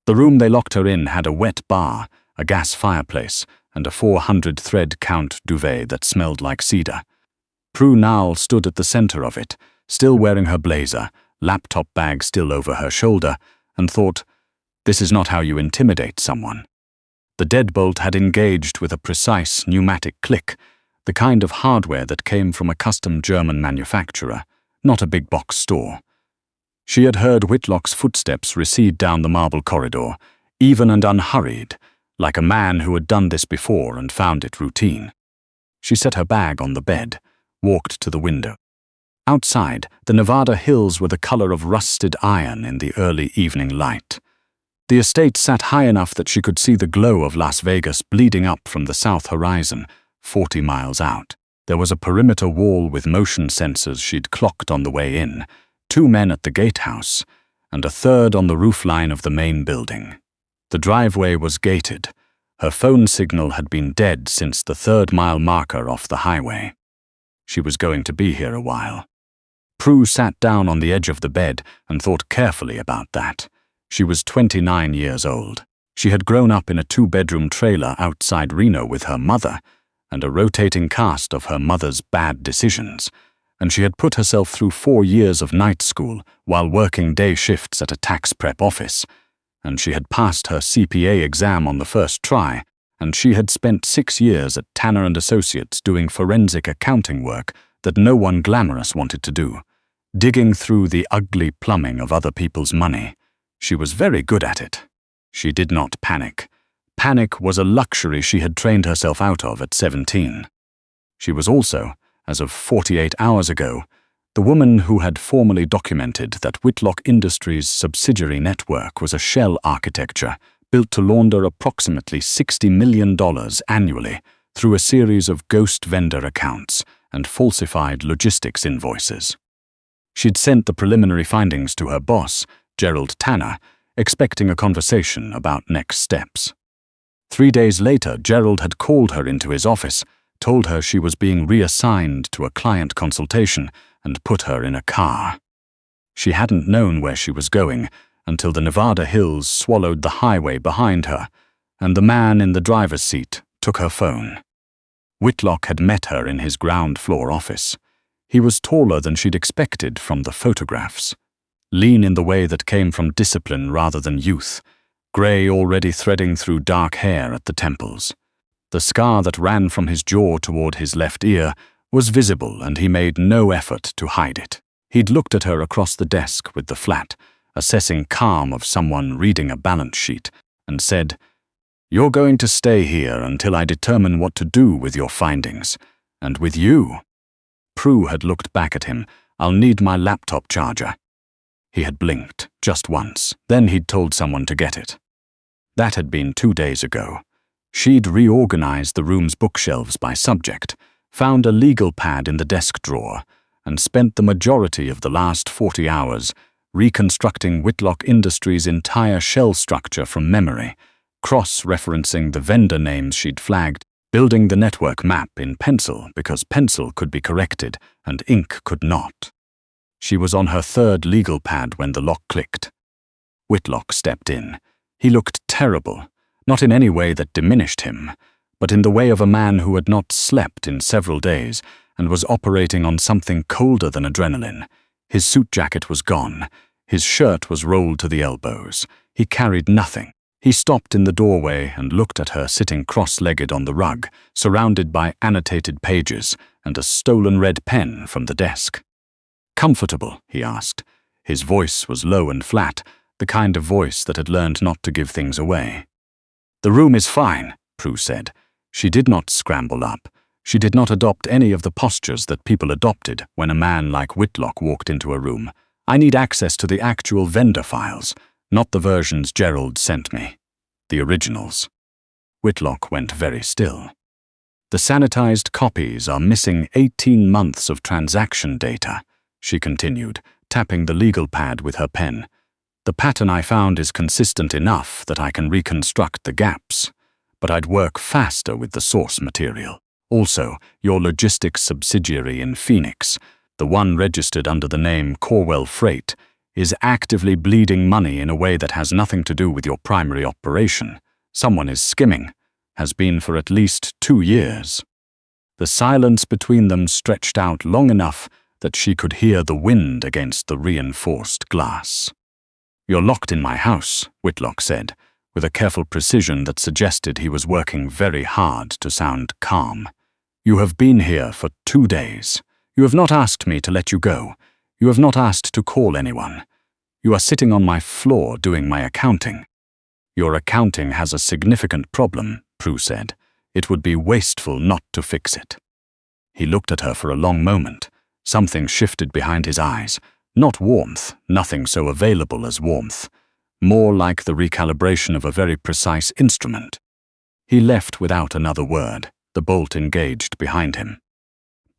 The room they locked her in had a wet bar, a gas fireplace, and a 400-thread count duvet that smelled like cedar. Prue Nall stood at the center of it, still wearing her blazer, laptop bag still over her shoulder, and thought, this is not how you intimidate someone. The deadbolt had engaged with a precise pneumatic click, the kind of hardware that came from a custom German manufacturer, not a big box store. She had heard Whitlock's footsteps recede down the marble corridor, even and unhurried, like a man who had done this before and found it routine. She set her bag on the bed, walked to the window. Outside, the Nevada hills were the color of rusted iron in the early evening light. The estate sat high enough that she could see the glow of Las Vegas bleeding up from the south horizon, 40 miles out. There was a perimeter wall with motion sensors she'd clocked on the way in, 2 men at the gatehouse, and a third on the roofline of the main building. The driveway was gated. Her phone signal had been dead since the 3rd-mile marker off the highway. She was going to be here a while. Prue sat down on the edge of the bed and thought carefully about that. She was 29 years old. She had grown up in a 2-bedroom trailer outside Reno with her mother and a rotating cast of her mother's bad decisions, and she had put herself through 4 years of night school while working day shifts at a tax prep office, and she had passed her CPA exam on the first try, and she had spent 6 years at Tanner & Associates doing forensic accounting work that no one glamorous wanted to do, digging through the ugly plumbing of other people's money. She was very good at it. She did not panic. Panic was a luxury she had trained herself out of at 17. She was also, as of 48 hours ago, the woman who had formally documented that Whitlock Industries' subsidiary network was a shell architecture built to launder approximately $60 million annually through a series of ghost vendor accounts and falsified logistics invoices. She'd sent the preliminary findings to her boss, Gerald Tanner, expecting a conversation about next steps. 3 days later, Gerald had called her into his office, told her she was being reassigned to a client consultation, and put her in a car. She hadn't known where she was going until the Nevada hills swallowed the highway behind her, and the man in the driver's seat took her phone. Whitlock had met her in his ground-floor office. He was taller than she'd expected from the photographs. Lean in the way that came from discipline rather than youth, grey already threading through dark hair at the temples. The scar that ran from his jaw toward his left ear was visible, and he made no effort to hide it. He'd looked at her across the desk with the flat, assessing calm of someone reading a balance sheet, and said, "You're going to stay here until I determine what to do with your findings. And with you." Prue had looked back at him. "I'll need my laptop charger." He had blinked, just once, then he'd told someone to get it. That had been 2 days ago. She'd reorganized the room's bookshelves by subject, found a legal pad in the desk drawer, and spent the majority of the last 40 hours reconstructing Whitlock Industries' entire shell structure from memory, cross-referencing the vendor names she'd flagged, building the network map in pencil because pencil could be corrected and ink could not. She was on her 3rd legal pad when the lock clicked. Whitlock stepped in. He looked terrible, not in any way that diminished him, but in the way of a man who had not slept in several days and was operating on something colder than adrenaline. His suit jacket was gone. His shirt was rolled to the elbows. He carried nothing. He stopped in the doorway and looked at her sitting cross-legged on the rug, surrounded by annotated pages and a stolen red pen from the desk. "Comfortable?" he asked. His voice was low and flat, the kind of voice that had learned not to give things away. "The room is fine," Prue said. She did not scramble up. She did not adopt any of the postures that people adopted when a man like Whitlock walked into a room. "I need access to the actual vendor files, not the versions Gerald sent me. The originals." Whitlock went very still. "The sanitized copies are missing 18 months of transaction data," she continued, tapping the legal pad with her pen. "The pattern I found is consistent enough that I can reconstruct the gaps, but I'd work faster with the source material. Also, your logistics subsidiary in Phoenix, the one registered under the name Corwell Freight, is actively bleeding money in a way that has nothing to do with your primary operation. Someone is skimming, has been for at least 2 years. The silence between them stretched out long enough that she could hear the wind against the reinforced glass. "You're locked in my house," Whitlock said, with a careful precision that suggested he was working very hard to sound calm. "You have been here for 2 days. You have not asked me to let you go. You have not asked to call anyone. You are sitting on my floor doing my accounting." "Your accounting has a significant problem," Prue said. "It would be wasteful not to fix it." He looked at her for a long moment. Something shifted behind his eyes. Not warmth, nothing so available as warmth. More like the recalibration of a very precise instrument. He left without another word, the bolt engaged behind him.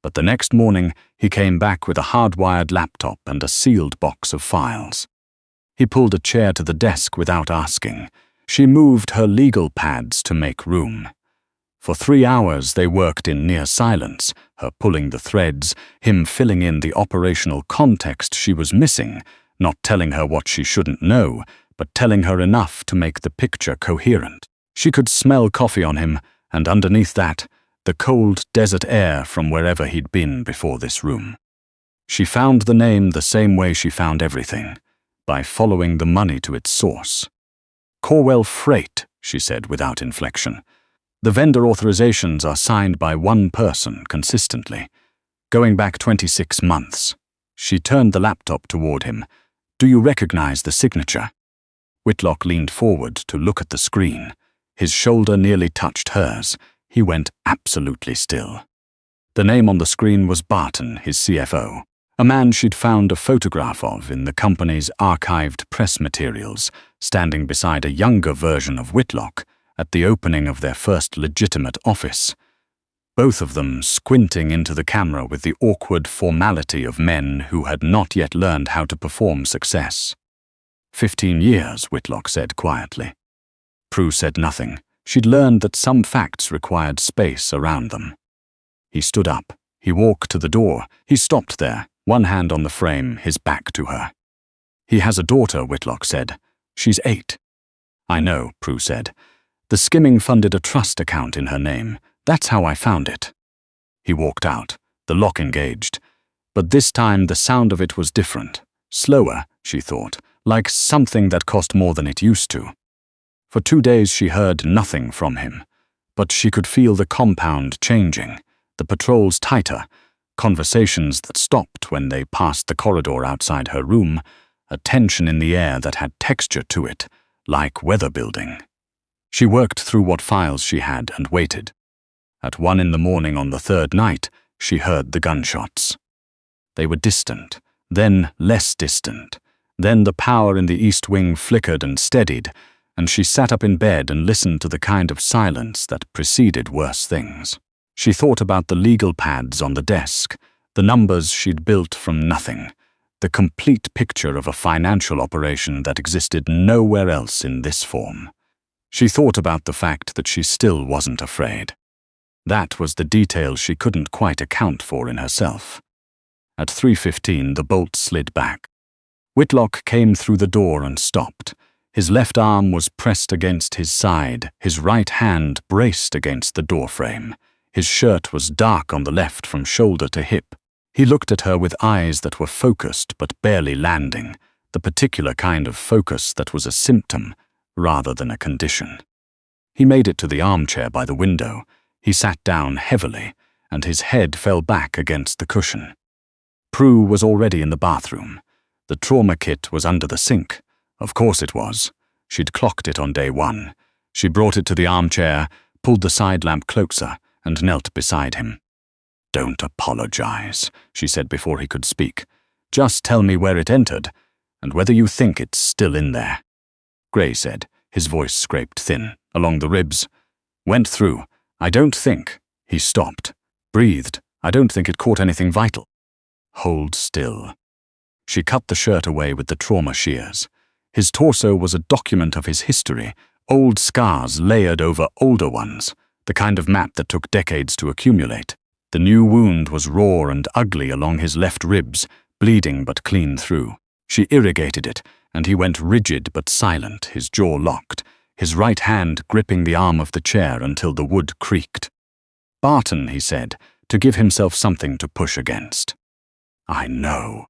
But the next morning, he came back with a hardwired laptop and a sealed box of files. He pulled a chair to the desk without asking. She moved her legal pads to make room. For 3 hours they worked in near silence, her pulling the threads, him filling in the operational context she was missing, not telling her what she shouldn't know, but telling her enough to make the picture coherent. She could smell coffee on him, and underneath that, the cold desert air from wherever he'd been before this room. She found the name the same way she found everything, by following the money to its source. "Corwell Freight," she said without inflection. "The vendor authorizations are signed by one person consistently, going back 26 months. She turned the laptop toward him. "Do you recognize the signature?" Whitlock leaned forward to look at the screen. His shoulder nearly touched hers. He went absolutely still. The name on the screen was Barton, his CFO, a man she'd found a photograph of in the company's archived press materials, standing beside a younger version of Whitlock at the opening of their first legitimate office. Both of them squinting into the camera with the awkward formality of men who had not yet learned how to perform success. 15 years, Whitlock said quietly. Prue said nothing. She'd learned that some facts required space around them. He stood up. He walked to the door. He stopped there, one hand on the frame, his back to her. "He has a daughter," Whitlock said. "She's 8. "I know," Prue said. "The skimming funded a trust account in her name. That's how I found it." He walked out, the lock engaged. But this time the sound of it was different. Slower, she thought, like something that cost more than it used to. For 2 days she heard nothing from him, but she could feel the compound changing, the patrols tighter, conversations that stopped when they passed the corridor outside her room, a tension in the air that had texture to it, like weather building. She worked through what files she had and waited. At 1 in the morning on the 3rd night, she heard the gunshots. They were distant, then less distant. Then the power in the east wing flickered and steadied, and she sat up in bed and listened to the kind of silence that preceded worse things. She thought about the legal pads on the desk, the numbers she'd built from nothing, the complete picture of a financial operation that existed nowhere else in this form. She thought about the fact that she still wasn't afraid. That was the detail she couldn't quite account for in herself. At 3:15, the bolt slid back. Whitlock came through the door and stopped. His left arm was pressed against his side, his right hand braced against the doorframe. His shirt was dark on the left from shoulder to hip. He looked at her with eyes that were focused but barely landing, the particular kind of focus that was a symptom rather than a condition. He made it to the armchair by the window. He sat down heavily, and his head fell back against the cushion. Prue was already in the bathroom. The trauma kit was under the sink. Of course it was. She'd clocked it on day 1. She brought it to the armchair, pulled the side lamp closer, and knelt beside him. "Don't apologize," she said before he could speak. "Just tell me where it entered, and whether you think it's still in there." Gray said, his voice scraped thin, along the ribs. "Went through. I don't think." He stopped, breathed. "I don't think it caught anything vital." "Hold still." She cut the shirt away with the trauma shears. His torso was a document of his history, old scars layered over older ones, the kind of map that took decades to accumulate. The new wound was raw and ugly along his left ribs, bleeding but clean through. She irrigated it, and he went rigid but silent, his jaw locked, his right hand gripping the arm of the chair until the wood creaked. "Barton," he said, to give himself something to push against. "I know."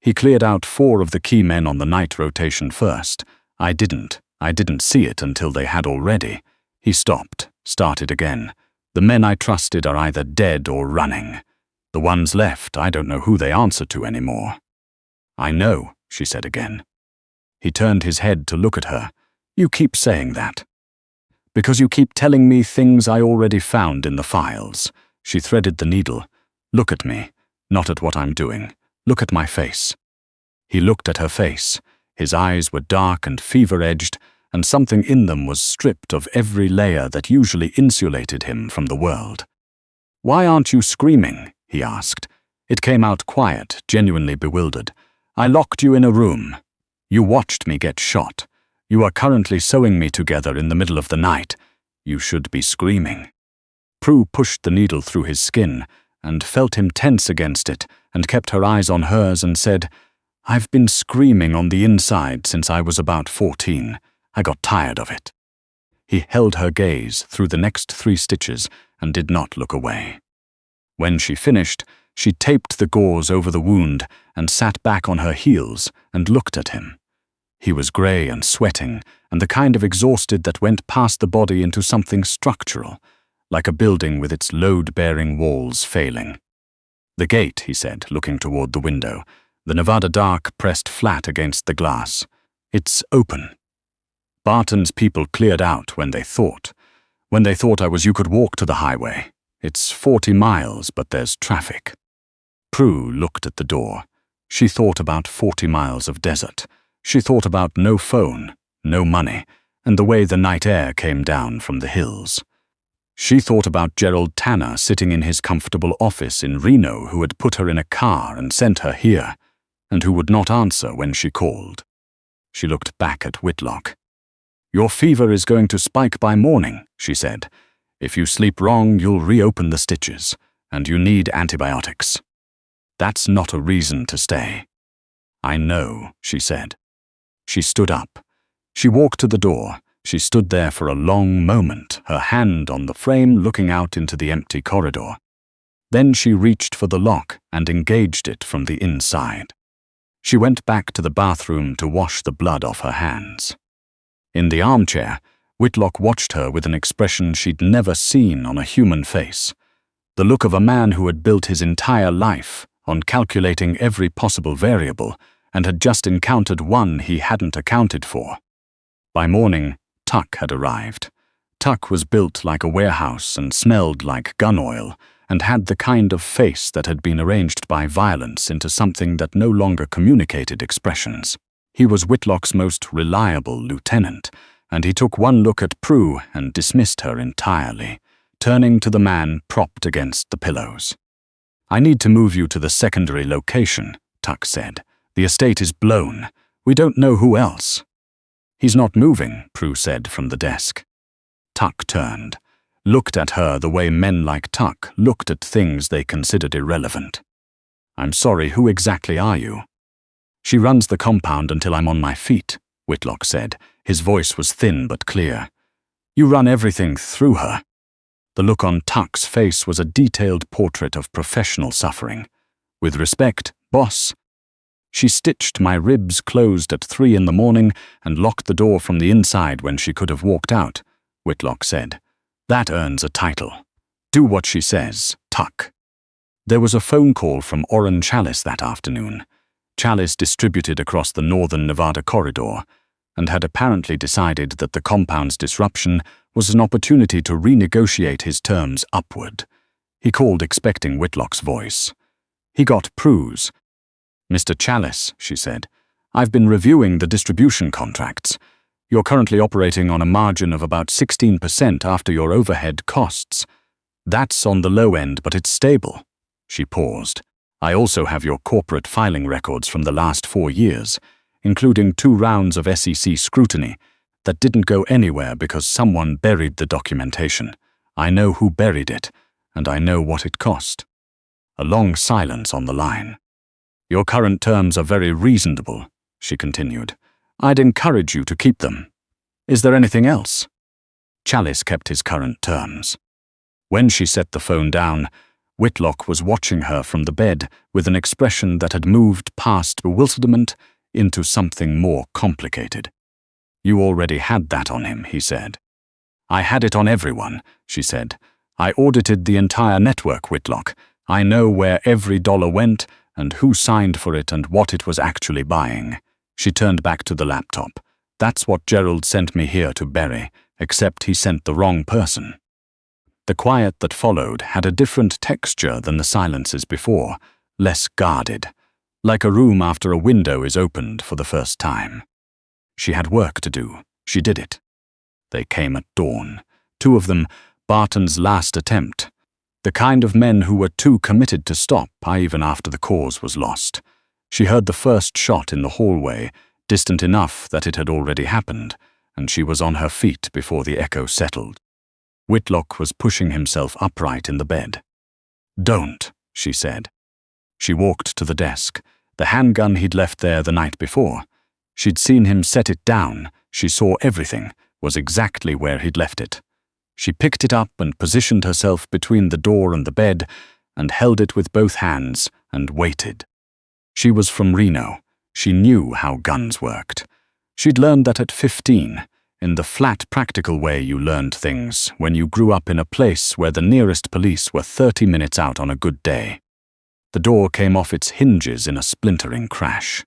He cleared out 4 of the key men on the night rotation first. I didn't see it until they had already. He stopped, started again. "The men I trusted are either dead or running. The ones left, I don't know who they answer to anymore." "I know," she said again. He turned his head to look at her. "You keep saying that." "Because you keep telling me things I already found in the files." She threaded the needle. "Look at me, not at what I'm doing. Look at my face." He looked at her face. His eyes were dark and fever-edged, and something in them was stripped of every layer that usually insulated him from the world. "Why aren't you screaming?" he asked. It came out quiet, genuinely bewildered. "I locked you in a room. You watched me get shot. You are currently sewing me together in the middle of the night. You should be screaming." Prue pushed the needle through his skin and felt him tense against it and kept her eyes on hers and said, "I've been screaming on the inside since I was about 14. I got tired of it." He held her gaze through the next 3 stitches and did not look away. When she finished, she taped the gauze over the wound and sat back on her heels and looked at him. He was grey and sweating, and the kind of exhausted that went past the body into something structural, like a building with its load-bearing walls failing. "The gate," he said, looking toward the window, the Nevada dark pressed flat against the glass. "It's open. Barton's people cleared out when they thought I was you could walk to the highway. It's 40 miles, but there's traffic." Prue looked at the door. She thought about 40 miles of desert. She thought about no phone, no money, and the way the night air came down from the hills. She thought about Gerald Tanner sitting in his comfortable office in Reno, who had put her in a car and sent her here, and who would not answer when she called. She looked back at Whitlock. "Your fever is going to spike by morning," she said. "If you sleep wrong, you'll reopen the stitches, and you need antibiotics. That's not a reason to stay." "I know," she said. She stood up. She walked to the door. She stood there for a long moment, her hand on the frame looking out into the empty corridor. Then she reached for the lock and engaged it from the inside. She went back to the bathroom to wash the blood off her hands. In the armchair, Whitlock watched her with an expression she'd never seen on a human face. The look of a man who had built his entire life on calculating every possible variable and had just encountered one he hadn't accounted for. By morning, Tuck had arrived. Tuck was built like a warehouse and smelled like gun oil, and had the kind of face that had been arranged by violence into something that no longer communicated expressions. He was Whitlock's most reliable lieutenant, and he took one look at Prue and dismissed her entirely, turning to the man propped against the pillows. "I need to move you to the secondary location," Tuck said. "The estate is blown. We don't know who else." "He's not moving," Prue said from the desk. Tuck turned, looked at her the way men like Tuck looked at things they considered irrelevant. "I'm sorry, who exactly are you?" "She runs the compound until I'm on my feet," Whitlock said. His voice was thin but clear. "You run everything through her." The look on Tuck's face was a detailed portrait of professional suffering. "With respect, boss." "She stitched my ribs closed at 3 in the morning and locked the door from the inside when she could have walked out," Whitlock said. "That earns a title. Do what she says, Tuck." There was a phone call from Orrin Chalice that afternoon. Chalice distributed across the northern Nevada corridor, and had apparently decided that the compound's disruption was an opportunity to renegotiate his terms upward. He called expecting Whitlock's voice. He got Prue's. "Mr. Chalice," she said, "I've been reviewing the distribution contracts. You're currently operating on a margin of about 16% after your overhead costs. That's on the low end, but it's stable." She paused. "I also have your corporate filing records from the last 4 years, including 2 rounds of SEC scrutiny that didn't go anywhere because someone buried the documentation. I know who buried it, and I know what it cost." A long silence on the line. Your current terms are very reasonable, she continued. I'd encourage you to keep them. Is there anything else? Chalice kept his current terms. When she set the phone down, Whitlock was watching her from the bed with an expression that had moved past bewilderment into something more complicated. You already had that on him, he said. I had it on everyone, she said. I audited the entire network, Whitlock. I know where every dollar went and who signed for it and what it was actually buying. She turned back to the laptop. That's what Gerald sent me here to bury, except he sent the wrong person. The quiet that followed had a different texture than the silences before, less guarded, like a room after a window is opened for the first time. She had work to do. She did it. They came at dawn. 2 of them, Barton's last attempt. The kind of men who were too committed to stop, even after the cause was lost. She heard the first shot in the hallway, distant enough that it had already happened, and she was on her feet before the echo settled. Whitlock was pushing himself upright in the bed. Don't, she said. She walked to the desk, the handgun he'd left there the night before. She'd seen him set it down. She saw everything, was exactly where he'd left it. She picked it up and positioned herself between the door and the bed and held it with both hands and waited. She was from Reno. She knew how guns worked. She'd learned that at 15, in the flat, practical way you learned things when you grew up in a place where the nearest police were 30 minutes out on a good day. The door came off its hinges in a splintering crash.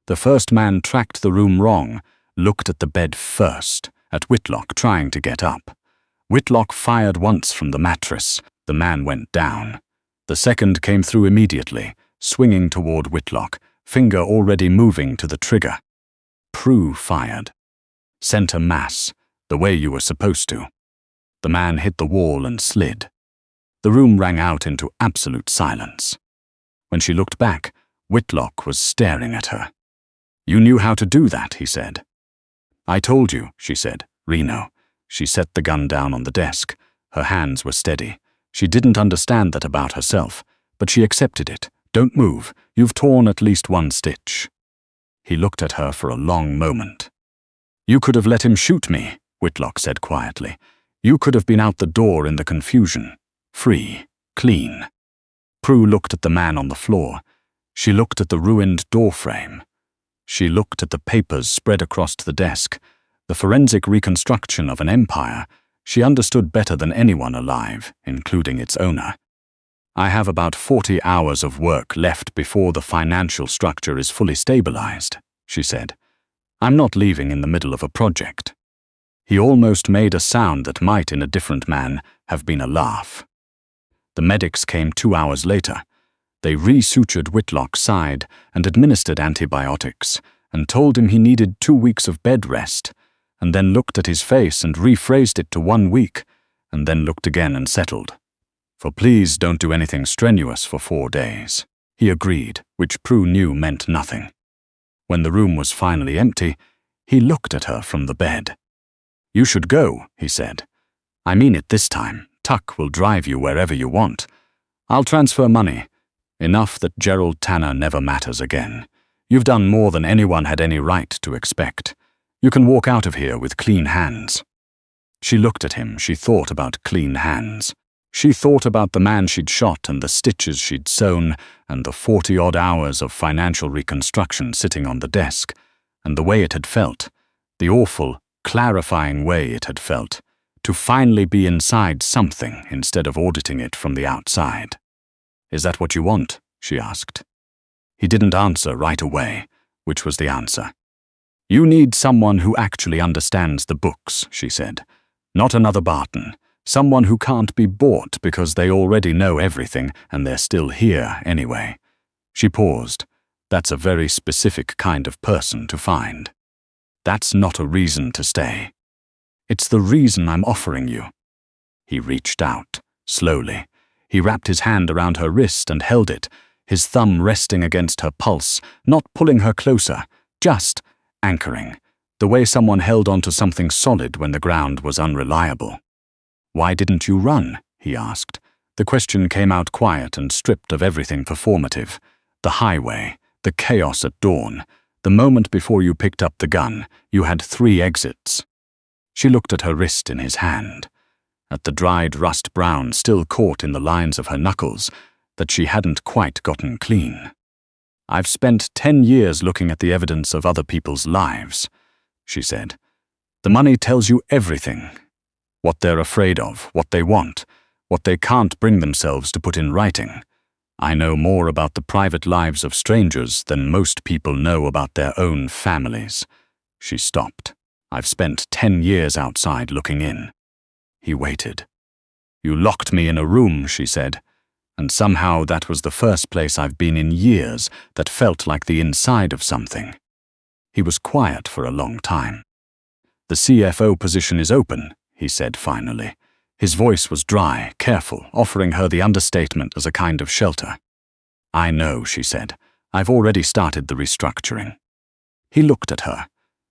The first man tracked the room wrong, looked at the bed first, at Whitlock trying to get up. Whitlock fired once from the mattress. The man went down. The second came through immediately, swinging toward Whitlock, finger already moving to the trigger. Prue fired. Center mass, the way you were supposed to. The man hit the wall and slid. The room rang out into absolute silence. When she looked back, Whitlock was staring at her. You knew how to do that, he said. I told you, she said. Reno. She set the gun down on the desk. Her hands were steady. She didn't understand that about herself, but she accepted it. Don't move. You've torn at least 1 stitch. He looked at her for a long moment. You could have let him shoot me, Whitlock said quietly. You could have been out the door in the confusion. Free. Clean. Prue looked at the man on the floor. She looked at the ruined doorframe. She looked at the papers spread across the desk. The forensic reconstruction of an empire she understood better than anyone alive, including its owner. I have about 40 hours of work left before the financial structure is fully stabilized, she said. I'm not leaving in the middle of a project. He almost made a sound that might, in a different man, have been a laugh. The medics came 2 hours later. They resutured Whitlock's side and administered antibiotics and told him he needed 2 weeks of bed rest, and then looked at his face and rephrased it to 1 week, and then looked again and settled. For please don't do anything strenuous for 4 days. He agreed, which Prue knew meant nothing. When the room was finally empty, he looked at her from the bed. You should go, he said. I mean it this time. Tuck will drive you wherever you want. I'll transfer money. Enough that Gerald Tanner never matters again. You've done more than anyone had any right to expect. You can walk out of here with clean hands. She looked at him. She thought about clean hands. She thought about the man she'd shot and the stitches she'd sewn and the 40-odd hours of financial reconstruction sitting on the desk, and the way it had felt, the awful, clarifying way it had felt, to finally be inside something instead of auditing it from the outside. Is that what you want? She asked. He didn't answer right away, which was the answer. You need someone who actually understands the books, she said. Not another Barton. Someone who can't be bought because they already know everything and they're still here anyway. She paused. That's a very specific kind of person to find. That's not a reason to stay. It's the reason I'm offering you. He reached out, slowly. He wrapped his hand around her wrist and held it, his thumb resting against her pulse, not pulling her closer, just anchoring, the way someone held onto something solid when the ground was unreliable. Why didn't you run? He asked. The question came out quiet and stripped of everything performative. The highway. The chaos at dawn. The moment before you picked up the gun, you had 3 exits. She looked at her wrist in his hand, at the dried rust brown still caught in the lines of her knuckles that she hadn't quite gotten clean. "I've spent 10 years looking at the evidence of other people's lives," she said. "The money tells you everything. What they're afraid of, what they want, what they can't bring themselves to put in writing. I know more about the private lives of strangers than most people know about their own families." She stopped. "I've spent 10 years outside looking in." He waited. "You locked me in a room," she said, "and somehow that was the first place I've been in years that felt like the inside of something." He was quiet for a long time. "The CFO position is open," he said finally. His voice was dry, careful, offering her the understatement as a kind of shelter. "I know," she said. "I've already started the restructuring." He looked at her.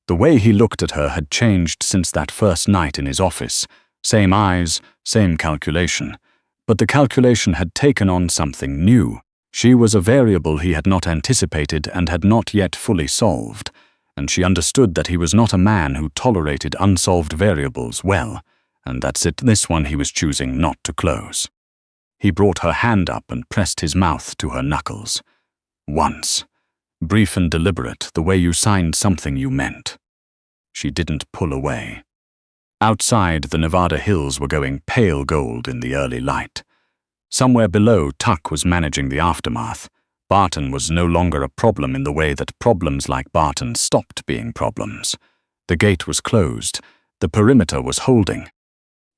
The way he looked at her had changed since that first night in his office. Same eyes, same calculation. But the calculation had taken on something new. She was a variable he had not anticipated and had not yet fully solved, and she understood that he was not a man who tolerated unsolved variables well, and that's it, this one he was choosing not to close. He brought her hand up and pressed his mouth to her knuckles. "Once. Brief and deliberate, the way you signed something you meant." She didn't pull away. Outside, the Nevada hills were going pale gold in the early light. Somewhere below, Tuck was managing the aftermath. Barton was no longer a problem in the way that problems like Barton stopped being problems. The gate was closed. The perimeter was holding.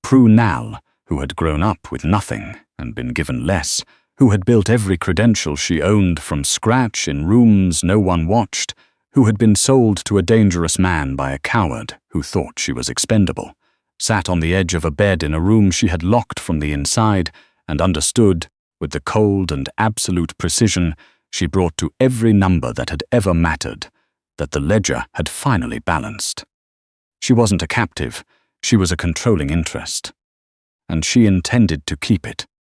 Prue Nall, who had grown up with nothing and been given less, who had built every credential she owned from scratch in rooms no one watched, who had been sold to a dangerous man by a coward who thought she was expendable, sat on the edge of a bed in a room she had locked from the inside and understood, with the cold and absolute precision she brought to every number that had ever mattered, that the ledger had finally balanced. She wasn't a captive, she was a controlling interest. And she intended to keep it.